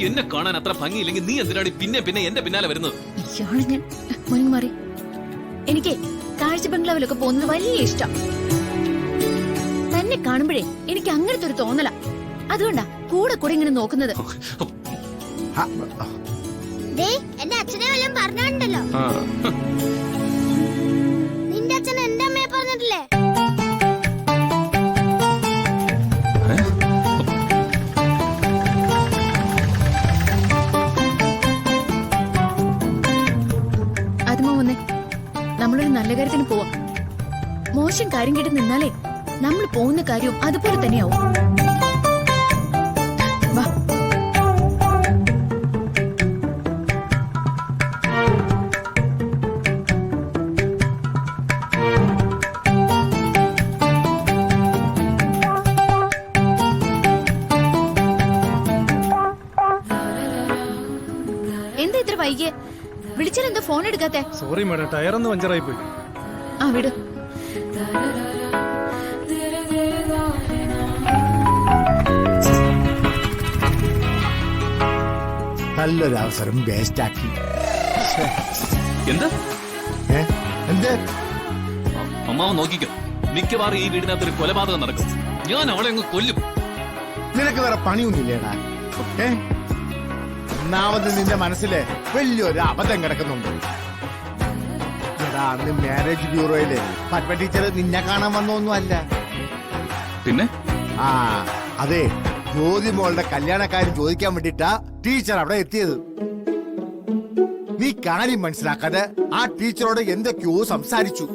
എന്നെ കാണാൻ അത്ര ഭംഗിയില്ലെങ്കിൽ നീ എന്തിനാണ് പിന്നെ പിന്നെ എന്റെ പിന്നാലെ വരുന്നത്? ഇയാള് ഞാൻ മോനിങ് മാറി. എനിക്ക് കാഴ്ച ബംഗ്ലാവിലൊക്കെ പോകുന്നത് വലിയ ഇഷ്ടം. തന്നെ കാണുമ്പോഴേ എനിക്ക് അങ്ങനത്തെ ഒരു തോന്നല. അതുകൊണ്ടാ കൂടെ കൂടെ ഇങ്ങനെ നോക്കുന്നത്. എന്റെ അച്ഛനെ വല്ലതും പറഞ്ഞോണ്ടല്ലോ. നിന്റെ അച്ഛൻ എന്റെ അമ്മയെ പറഞ്ഞിട്ടില്ലേ? നമ്മളൊരു നല്ല കാര്യത്തിന് പോവാം. മോശം കാര്യം കേട്ട് നിന്നാലേ നമ്മൾ പോകുന്ന കാര്യവും അതുപോലെ തന്നെയാവും. വാ. എന്താ ഇത്ര വൈകിയേ? വിളിച്ചാൽ എന്താ ഫോൺ എടുക്കാത്തെ? സോറി മാഡം, ടയർ ഒന്ന് പഞ്ചറായി പോയി. ആ വിട്. നല്ലൊരു അവസരം വേസ്റ്റാക്കി. എന്താ എന്ത്? അമ്മാവ നോക്കിക്കോ, മിക്കവാറും ഈ വീടിനകത്തൊരു കൊലപാതകം നടക്കും. ഞാൻ അവളെ അങ്ങ് കൊല്ലും. നിനക്ക് വേറെ പണിയൊന്നുമില്ലേടാ? ഒന്നാമത് നിന്റെ മനസ്സിലെ വലിയൊരു അബദ്ധം കിടക്കുന്നുണ്ട്. അന്ന് മാരേജ് ബ്യൂറോയില് പത്മ ടീച്ചർ നിന്നെ കാണാൻ വന്നൊന്നും അല്ല. പിന്നെ അതെ, ജ്യോതി മോളുടെ കല്യാണക്കാര്യം ചോദിക്കാൻ വേണ്ടിട്ടാ ടീച്ചർ അവിടെ എത്തിയത്. നീ കാര്യം മനസ്സിലാക്കാതെ ആ ടീച്ചറോട് എന്തൊക്കെയോ സംസാരിച്ചു.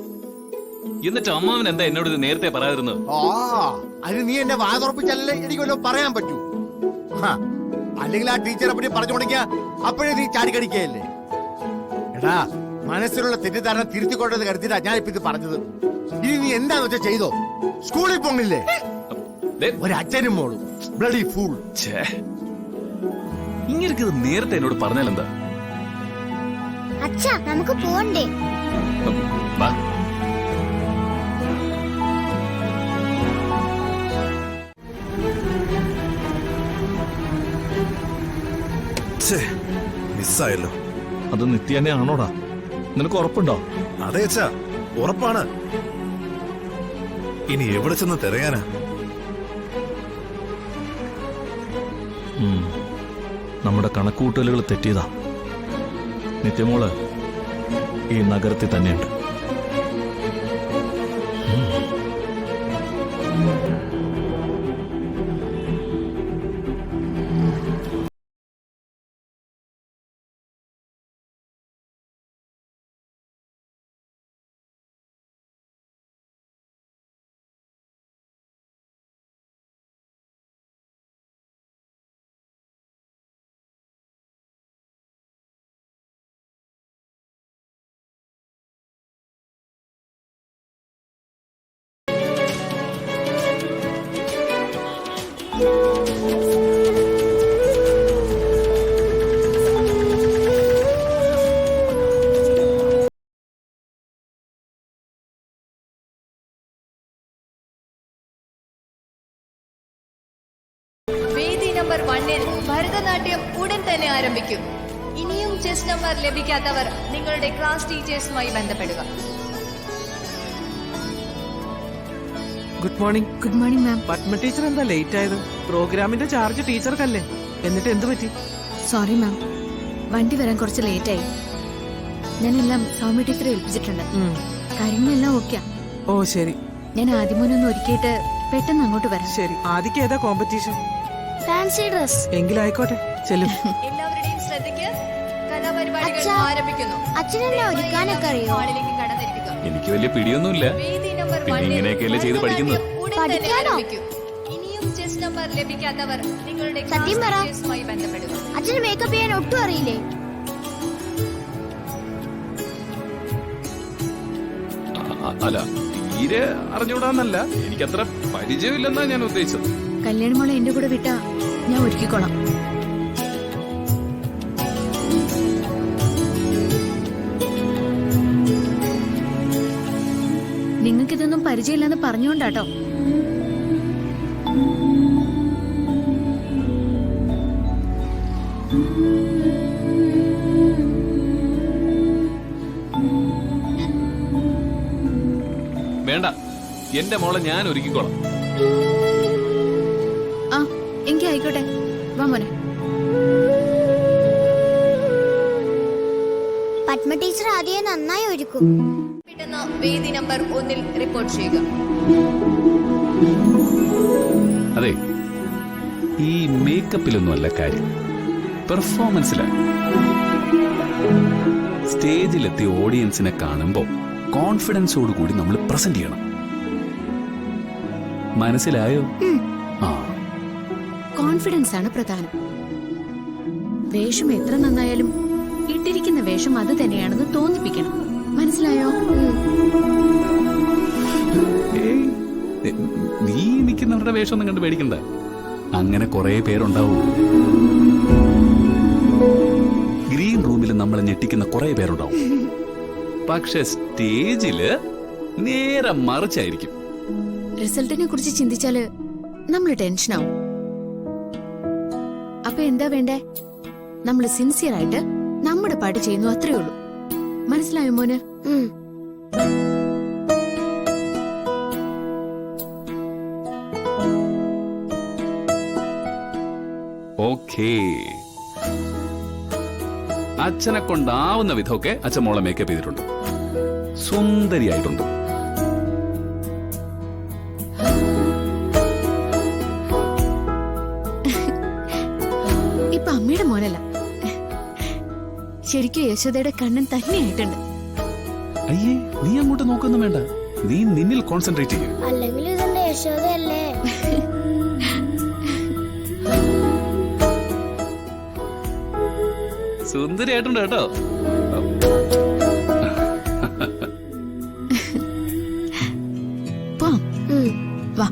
എന്നിട്ട് അമ്മാവൻ എന്താ എന്നോട് ഇത് നേരത്തെ പറയാതിരുന്നത്? അതിന് നീ എന്നെ വാ തുറപ്പിച്ചല്ലേ എനിക്ക് വല്ലതും പറയാൻ പറ്റൂ. അല്ലെങ്കിൽ ആ ടീച്ചറെ പറ്റി പറഞ്ഞു തുടങ്ങിയ അപ്പോഴേ നീ ചാടിക്കടിക്കയല്ലേ. എടാ, മനസ്സിലുള്ള തെറ്റിദ്ധാരണ തിരുത്തിക്കൊണ്ടെന്ന് കരുതിട്ടാ ഞാൻ ഇപ്പൊ ഇത് പറഞ്ഞത്. ഇനി നീ എന്താന്ന് വെച്ചാ ചെയ്തോ. സ്കൂളിൽ പോണില്ലേ ഒരു അച്ഛനും മോളും? Bloody fool. ഇങ്ങനെ നേരത്തെ എന്നോട് പറഞ്ഞാലെന്താ? അച്ഛാ, നമുക്ക് പോണ്ടേ? മിസ്സായല്ലോ. അത് നിത്യ തന്നെ ആണോടാ? നിനക്ക് ഉറപ്പുണ്ടോ? അതെ അച്ഛാ, ഉറപ്പാണ്. ഇനി എവിടെ ചെന്ന് തിരയാനാ? നമ്മുടെ കണക്കുകൂട്ടലുകൾ തെറ്റിയതാ. നിത്യമോള് ഈ നഗരത്തിൽ തന്നെയുണ്ട്. വേദി നമ്പർ 1-ൽ ഭരതനാട്യം ഉടൻ തന്നെ ആരംഭിക്കും. ഇനിയും ചെസ് നമ്പർ ലഭിക്കാത്തവർ നിങ്ങളുടെ ക്ലാസ് ടീച്ചേഴ്സുമായി ബന്ധപ്പെടുക. Good morning. Good morning ma'am. Padma teacher എന്താ ലേറ്റ് ആയത്? പ്രോഗ്രാമിന്റെ ചാർജ് ടീച്ചർക്കല്ലേ? എന്നിട്ട് എന്ത് പറ്റി? സോറി മാം, വണ്ടി വരാൻ കുറച്ച് ലേറ്റ് ആയി. ഞാനെല്ലാം സൗമ്യ ടീച്ചറെ ഏൽപ്പിച്ചിട്ടുണ്ട്. കാര്യങ്ങളെല്ലാം ഓക്കെയാ. ഓ ശരി. ഞാൻ ആദ്യമോനൊന്ന് ഒരുക്കിയിട്ട് പെട്ടെന്ന് അങ്ങോട്ട് വരാം. ശരി. ആദ്യക്ക് ഏതാ കോമ്പറ്റീഷൻ? Fancy dress. എങ്കിലായിക്കോട്ടെ, ചെല്ലും. എല്ലാവരുടെയും ശ്രദ്ധയ്ക്ക് കലാപരിപാടികൾ അച്ഛാ, ആരംഭിക്കുന്നു. അച്ഛനെന്നെ ഒരുക്കാനൊക്കെ അറിയോ? ഹാളിലേക്ക് കടന്നിരിക്കുക. എനിക്ക് വലിയ പിടിയൊന്നുമില്ല. വേദി നമ്പർ പിന്നെ 1-ൽ ഇങ്ങനെയൊക്കെയല്ലേ ചെയ്ത് പഠിക്കുന്നത്. ഉടൻ തന്നെ പഠിക്കാനോ? ആരംഭിക്കും. ഇനിയും ചെസ് നമ്പർ ലഭിക്കാത്തവർ നിങ്ങളുടെ ക്ലാസ് സത്യം പറ. ടീച്ചേഴ്സുമായി ബന്ധപ്പെടുക. അച്ഛന് മേക്കപ്പ് ചെയ്യാൻ ഒട്ടും അറിയില്ലേ? അല്ല, തീരെ അറിഞ്ഞൂടാന്നല്ല, എനിക്കത്ര പരിചയമില്ലെന്നാ ഞാൻ ഉദ്ദേശിച്ചത്. കല്യാണമോളെ എന്റെ കൂടെ വിട്ടാ ഞാൻ ഒരുക്കിക്കോളാം. നിങ്ങൾക്കിതൊന്നും പരിചയമില്ലെന്ന് പറഞ്ഞുകൊണ്ടാട്ടോ. വേണ്ട, എന്റെ മോളെ ഞാൻ ഒരുക്കിക്കോളാം. ആ എങ്കി ആയിക്കോട്ടെ, വാ മോനെ. പത്മ ടീച്ചർ ആദ്യം നന്നായി ഒരുക്കും. പെട്ടെന്ന് വേദി നമ്പർ 1 റിപ്പോർട്ട് ചെയ്യുക. അതെ, ഈ മേക്കപ്പിലൊന്നും അല്ല കാര്യം, പെർഫോമൻസിലാണ്. സ്റ്റേജിലെത്തി ഓഡിയൻസിനെ കാണുമ്പോൾ കോൺഫിഡൻസോട് കൂടി നമ്മൾ പ്രസന്റ് ചെയ്യണം. മനസ്സിലായോ? ആ, കോൺഫിഡൻസ് ആണ് പ്രധാനം. വേഷം എത്ര നന്നായാലും ഇട്ടിരിക്കുന്ന വേഷം അത് തന്നെയാണെന്ന് തോന്നിപ്പിക്കണം. മനസ്സിലായോ? ഏയ്, നീ നിൽക്കുന്നവരുടെ വേഷം ഒന്നും കണ്ട് പേടിക്കണ്ട. അങ്ങനെ കുറെ പേരുണ്ടാവും. ഗ്രീൻ റൂമിൽ നമ്മളെ ഞെട്ടിക്കുന്ന കുറെ പേരുണ്ടാവും. പക്ഷെ സ്റ്റേജില് നേരെ മറിച്ചായിരിക്കും. റിസൾട്ടിനെ കുറിച്ച് ചിന്തിച്ചാല് നമ്മൾ ടെൻഷനാവും. അപ്പൊ എന്താ വേണ്ടേ? നമ്മൾ സിൻസിയർ ആയിട്ട് നമ്മുടെ പാട്ട് ചെയ്യുന്നു, അത്രേ ഉള്ളൂ. മനസ്സിലായോ മോന്? ഓക്കേ, അച്ഛനെ കൊണ്ടാവുന്ന വിധമൊക്കെ അച്ഛൻ മോളെ മേക്കപ്പ് ചെയ്തിട്ടുണ്ട്. സുന്ദരിയായിട്ടുണ്ട്. ഇപ്പൊ അമ്മയുടെ മോനല്ല, ശരിക്കും യശോദയുടെ കണ്ണൻ തന്നെയായിട്ടുണ്ട്. അയ്യേ, നീ അങ്ങോട്ട് നോക്കൊന്നും വേണ്ട. നീ നിന്നിൽ കോൺസെൻട്രേറ്റ് ചെയ്യും. അല്ലെങ്കിൽ ഇതെന്റെ യശോദയല്ലേ? സുന്ദരിയായിട്ടുണ്ട് കേട്ടോ. വാ